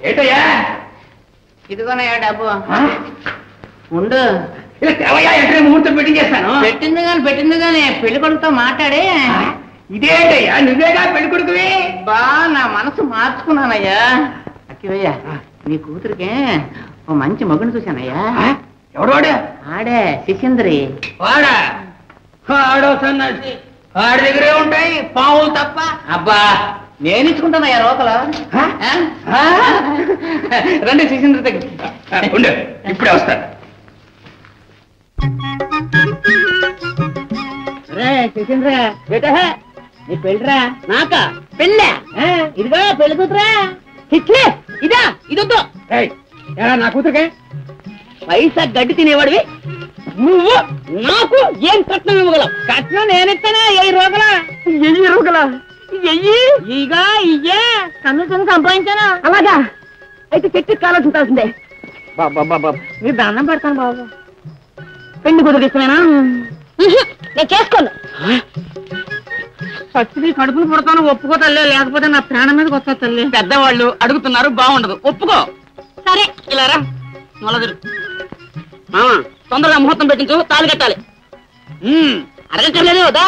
ఏంటయ్యా? ఇదిగోనయ్యా డబ్బు. ఉండు. ఇలా ఎక్కడ ముహూర్తం పెట్టించేస్తాను. పెట్టింది కానీ పెళ్లి కొడుకుతో మాట్లాడే. ఇదేంటయ్యా? నువ్వేగా పెళ్లి కొడుకువి. బా నా మనసు మార్చుకున్నానయ్యా. అక్కివయ్యా, నీ కూతురికి ఓ మంచి మగుని చూశానయ్యా. ఎవడోడు? ఆడే శిశేంద్రి. వాడా? ఆడో సన్నాసి. ఆడి దగ్గరే ఉంటాయి పావులు తప్ప. అబ్బా నేను ఇచ్చుకుంటానయ్యా లోపల. రండి శిశేంద్రి దగ్గర. ఉండు, ఇప్పుడే వస్తాను. రే శిశేంద్ర, నీ పెళ్ళిరా. నాకా పెళ్ళా? ఇదిగా పెళ్లి కూతురా. ఇదా ఇదొద్దు. ఎలా నా కూతురుకే? పైసా గడ్డి తినేవాడివి నువ్వు నాకు ఏం కట్నం ఇవ్వగలవు? కట్నం నేనిస్తానా? 1000 రూపాయల. 1000 రూపాయల? ఇగా ఇయ్యే కన్ను సంపాదించానా? అలాగా అయితే చెట్టు కావాల్సిందే. బాబా మీరు దండం పెడతాను బాబు. పెళ్లి కూతురు ఇష్టమేనా? నేను చేసుకోను. సచ్చిది కడుపును పుడతాను. ఒప్పుకో తల్లి, లేకపోతే నా ప్రాణం మీదకి వస్తా తల్లి. పెద్దవాళ్ళు అడుగుతున్నారు, బాగుండదు. ఒప్పుకో. సరే ఇలా రా. మొలదురు తొందరగా ముహూర్తం పెట్టించు, తాళి కట్టాలి. అడగక్కర్లేదు వదా.